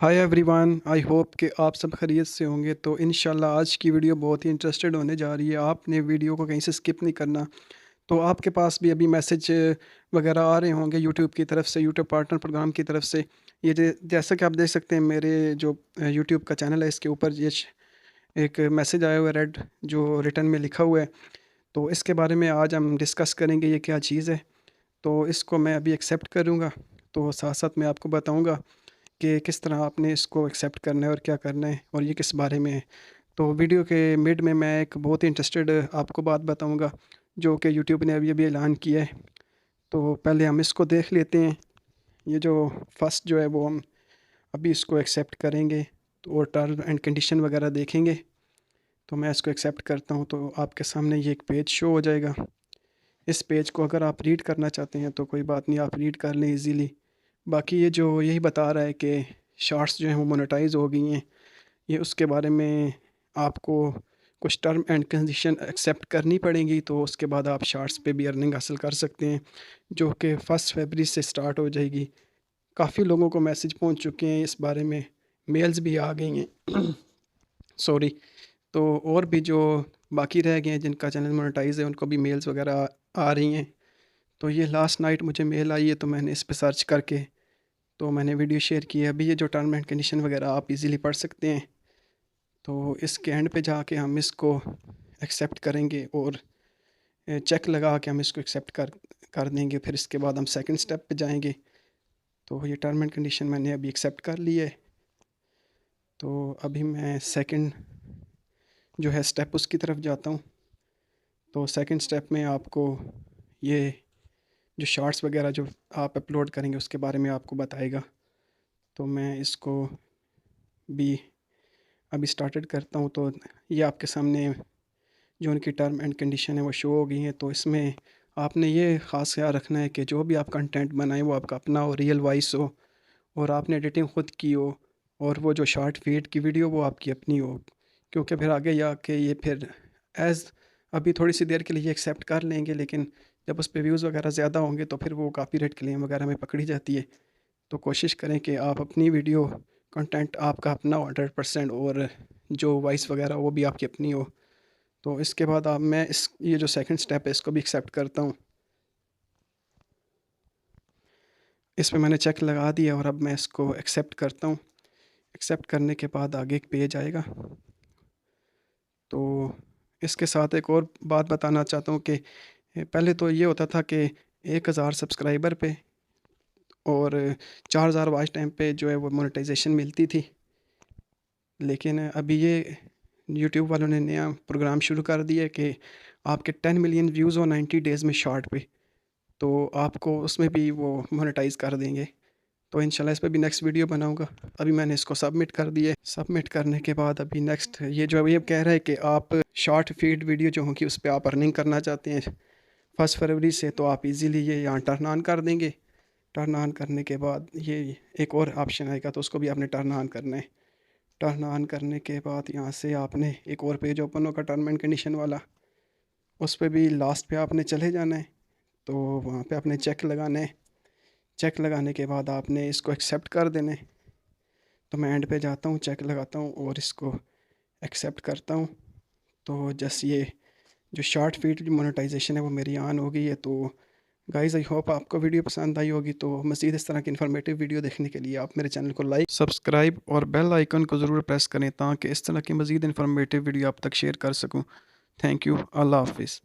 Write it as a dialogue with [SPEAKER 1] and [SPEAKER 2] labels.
[SPEAKER 1] Hi everyone, I hope कि आप सब खैरियत से होंगे। तो इंशाल्लाह आज की वीडियो बहुत ही इंटरेस्टेड होने जा रही है। आपने वीडियो को कहीं से स्किप नहीं करना। तो आपके पास भी अभी मैसेज वगैरह आ रहे होंगे यूट्यूब की तरफ से, यूट्यूब पार्टनर प्रोग्राम की तरफ से। ये जैसा कि आप देख सकते हैं मेरे जो यूट्यूब का चैनल है इसके ऊपर एक मैसेज आया हुआ है रेड, जो रिटर्न में लिखा हुआ है। तो इसके बारे में आज हम डिस्कस करेंगे ये क्या चीज़ है। तो इसको मैं अभी एक्सेप्ट करूँगा, तो साथ साथ मैं आपको बताऊँगा कि किस तरह आपने इसको एक्सेप्ट करना है और क्या करना है और ये किस बारे में है। तो वीडियो के मिड में मैं एक बहुत ही इंटरेस्टेड आपको बात बताऊंगा जो कि यूट्यूब ने अभी अभी ऐलान किया है। तो पहले हम इसको देख लेते हैं। ये जो फर्स्ट जो है वो हम अभी इसको एक्सेप्ट करेंगे, तो और टर्म एंड कंडीशन वगैरह देखेंगे। तो मैं इसको एक्सेप्ट करता हूँ तो आपके सामने ये एक पेज शो हो जाएगा। इस पेज को अगर आप रीड करना चाहते हैं तो कोई बात नहीं, आप रीड कर लें इजीली। बाकी ये जो यही बता रहा है कि शॉर्ट्स जो हैं वो मोनेटाइज हो गई हैं, ये उसके बारे में आपको कुछ टर्म एंड कंडीशन एक्सेप्ट करनी पड़ेंगी, तो उसके बाद आप शॉर्ट्स पे भी अर्निंग हासिल कर सकते हैं, जो कि 1 फरवरी से स्टार्ट हो जाएगी। काफ़ी लोगों को मैसेज पहुंच चुके हैं इस बारे में, मेल्स भी आ गई हैं सॉरी। तो और भी जो बाकी रह गए हैं जिनका चैनल मोनेटाइज है उनको भी मेल्स वगैरह आ रही हैं। तो ये लास्ट नाइट मुझे मेल आई है, तो मैंने इस पर सर्च करके तो मैंने वीडियो शेयर की है। अभी ये जो टर्म एंड कंडीशन वगैरह आप इजीली पढ़ सकते हैं। तो इसके एंड पे जाके हम इसको एक्सेप्ट करेंगे और चेक लगा के हम इसको एक्सेप्ट कर देंगे। फिर इसके बाद हम सेकंड स्टेप पे जाएंगे। तो ये टर्म एंड कंडीशन मैंने अभी एक्सेप्ट कर ली है। तो अभी मैं सेकंड जो है स्टेप उसकी तरफ जाता हूँ। तो सेकंड स्टेप में आपको ये जो शॉर्ट्स वगैरह जो आप अपलोड करेंगे उसके बारे में आपको बताएगा। तो मैं इसको भी अभी स्टार्टेड करता हूँ। तो ये आपके सामने जो उनकी टर्म एंड कंडीशन है वो शो हो गई हैं। तो इसमें आपने ये ख़ास ख्याल रखना है कि जो भी आप कंटेंट बनाएं वो आपका अपना हो, रियल वॉइस हो, और आपने एडिटिंग ख़ुद की हो, और वो जो शॉर्ट फीड की वीडियो वो आपकी अपनी हो। क्योंकि फिर आगे जाके ये फिर एज़ अभी थोड़ी सी देर के लिए एक्सेप्ट कर लेंगे, लेकिन जब उस पर व्यूज़ वगैरह ज़्यादा होंगे तो फिर वो कॉपीराइट क्लेम वगैरह में पकड़ी जाती है। तो कोशिश करें कि आप अपनी वीडियो कंटेंट आपका अपना हो 100%, और जो वॉइस वगैरह वो भी आपकी अपनी हो। तो इसके बाद आप मैं इस ये जो सेकंड स्टेप है इसको भी एक्सेप्ट करता हूँ। इस पे मैंने चेक लगा दिया और अब मैं इसको एक्सेप्ट करता हूँ। एक्सेप्ट करने के बाद आगे एक पेज आएगा। तो इसके साथ एक और बात बताना चाहता हूँ कि पहले तो ये होता था कि 1000 सब्सक्राइबर पे और 4000 वॉच टाइम पे जो है वो मोनेटाइजेशन मिलती थी। लेकिन अभी ये यूट्यूब वालों ने नया प्रोग्राम शुरू कर दिया है कि आपके 10 मिलियन व्यूज़ हो 90 डेज़ में शॉर्ट पे, तो आपको उसमें भी वो मोनेटाइज़ कर देंगे। तो इंशाल्लाह इस पे भी नेक्स्ट वीडियो बनाऊंगा। अभी मैंने इसको सबमिट कर दिया है। सबमिट करने के बाद अभी नेक्स्ट ये जो ये कह रहा है कि आप शॉर्ट फीड वीडियो जो होगी उस पर आप अर्निंग करना चाहते हैं 1 फरवरी से, तो आप इजीली ये यहाँ टर्न ऑन कर देंगे। टर्न ऑन करने के बाद ये एक और ऑप्शन आएगा, तो उसको भी आपने टर्न ऑन करना है। टर्न ऑन करने के बाद यहाँ से आपने एक और पेज ओपन होगा टर्म एंड कंडीशन वाला, उस पर भी लास्ट पे आपने चले जाना है। तो वहाँ पे आपने चेक लगाना है। चेक लगाने के बाद आपने इसको एक्सेप्ट कर देना है। तो मैं एंड पे जाता हूँ, चेक लगाता हूँ और इसको एक्सेप्ट करता हूँ। तो जैसे ये जो शॉर्ट फीड मोनेटाइजेशन है वो मेरी ऑन हो गई है। तो गाइज़ आई होप आपको वीडियो पसंद आई होगी। तो मज़ीद इस तरह की इन्फॉर्मेटिव वीडियो देखने के लिए आप मेरे चैनल को लाइक, सब्सक्राइब और बेल आइकन को ज़रूर प्रेस करें ताकि इस तरह की मज़ीद इन्फॉर्मेटिव वीडियो आप तक शेयर कर सकूँ। Thank you. अल्लाह हाफिज़।